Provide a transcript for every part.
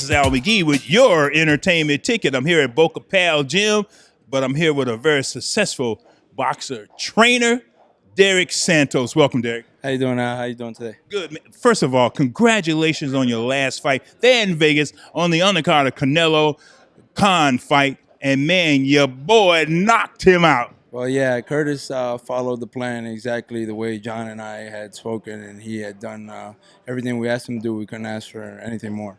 is Al McGee with your entertainment ticket. I'm here at Boca Pal Gym, but I'm here with a very successful boxer trainer, Derik Santos. Welcome, Derik. How you doing, Al? How you doing today? Good. Man. First of all, congratulations on your last fight there in Vegas on the undercard of Canelo Khan fight. And, man, your boy knocked him out. Well, yeah, Curtis followed the plan exactly the way John and I had spoken, and he had done everything we asked him to do. We couldn't ask for anything more.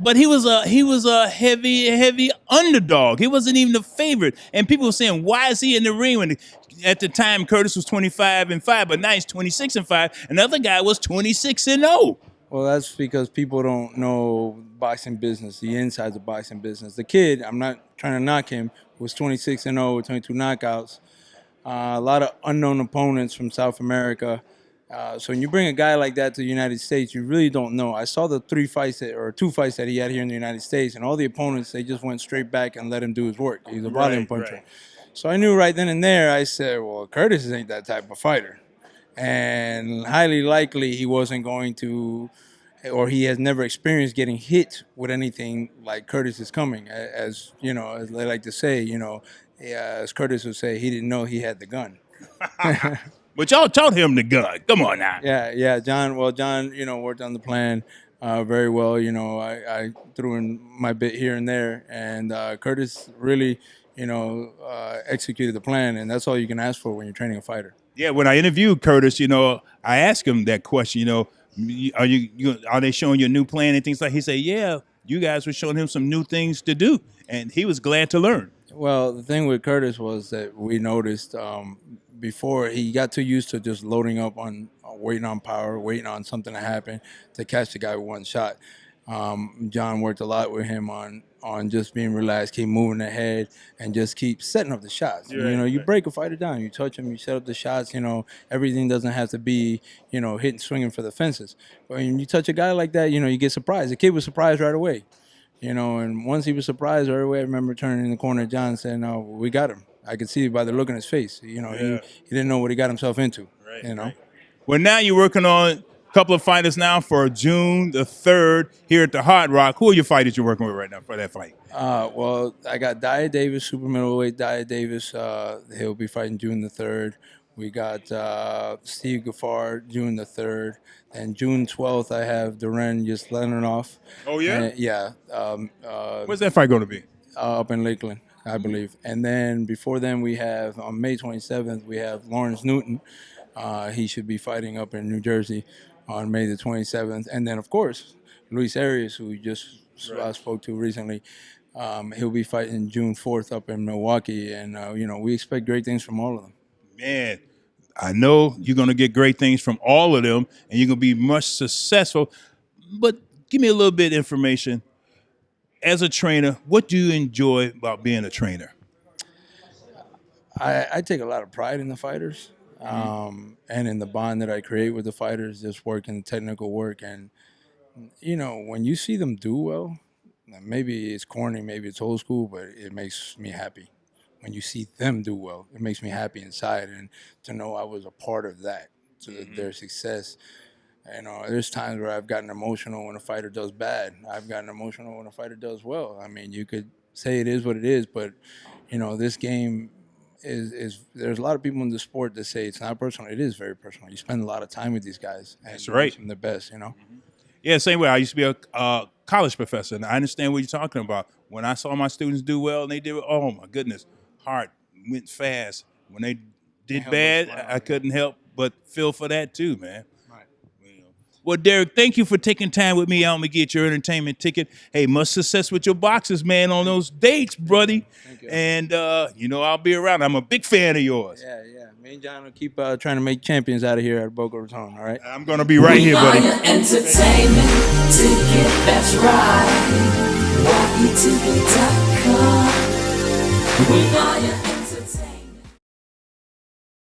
But he was a heavy underdog. He wasn't even the favorite. And people were saying, why is he in the ring when at the time Curtis was 25-5, but now he's 26-5. Another guy was 26-0. Well, that's because people don't know boxing business, the insides of boxing business. The kid, I'm not trying to knock him, was 26-0 with 22 knockouts. A lot of unknown opponents from South America. So when you bring a guy like that to the United States, you really don't know. I saw the two fights that he had here in the United States, and all the opponents, they just went straight back and let him do his work. He's a volume puncher. Right. So I knew right then and there, I said, well, Curtis ain't that type of fighter. And highly likely he wasn't going to, or he has never experienced getting hit with anything like Curtis is coming. As you know, as they like to say, as Curtis would say, he didn't know he had the gun. But y'all taught him the gun. Come on now. Yeah, John. Well, John, worked on the plan very well. I threw in my bit here and there, and Curtis really, executed the plan, and that's all you can ask for when you're training a fighter. Yeah, when I interviewed Curtis, I asked him that question. Are they showing you a new plan and things like? He said, yeah, you guys were showing him some new things to do, and he was glad to learn. Well, the thing with Curtis was that we noticed before he got too used to just loading up on waiting on power, waiting on something to happen to catch the guy with one shot. John worked a lot with him on just being relaxed, keep moving ahead, and just keep setting up the shots. You break a fighter down, you touch him, you set up the shots. Everything doesn't have to be, hitting, swinging for the fences. But when you touch a guy like that, you get surprised. The kid was surprised right away. And once he was surprised right away, I remember turning in the corner to John and saying, no, we got him. I could see by the look on his face. He didn't know what he got himself into. Right. Well, now you're working on a couple of fighters now for June the 3rd here at the Hard Rock. Who are your fighters you're working with right now for that fight? Well, I got Dia Davis, super middleweight Dia Davis. He'll be fighting June the 3rd. We got Steve Gaffard, June the 3rd. And June 12th, I have Duran Yaslenov. Oh, yeah? Yeah. Where's that fight going to be? Up in Lakeland, I believe. And then before then, we have, on May 27th, we have Lawrence Newton. He should be fighting up in New Jersey on May the 27th. And then, of course, Luis Arias, who we just spoke to recently. He'll be fighting June 4th up in Milwaukee. And, we expect great things from all of them. Man, I know you're going to get great things from all of them, and you're going to be much successful. But give me a little bit of information. As a trainer, what do you enjoy about being a trainer? I take a lot of pride in the fighters and in the bond that I create with the fighters, just working technical work. And, when you see them do well, maybe it's corny, maybe it's old school, but it makes me happy. When you see them do well, it makes me happy inside, and to know I was a part of that, to their success. There's times where I've gotten emotional when a fighter does bad. I've gotten emotional when a fighter does well. I mean, you could say it is what it is, but, this game is there's a lot of people in the sport that say it's not personal. It is very personal. You spend a lot of time with these guys. And that's right. Them the best, Yeah, same way. I used to be a college professor, and I understand what you're talking about. When I saw my students do well and they did, oh, my goodness. Heart went fast. When they did bad, I couldn't help but feel for that too, man. Right. Well, Derik, thank you for taking time with me. I'm going to get your entertainment ticket. Hey, much success with your boxes, man, on those dates, buddy. Thank you. And, I'll be around. I'm a big fan of yours. Yeah. Me and John will keep trying to make champions out of here at Boca Raton, all right? I'm going to be right here, buddy. Entertainment ticket, that's right. Walkie to the.com. We are your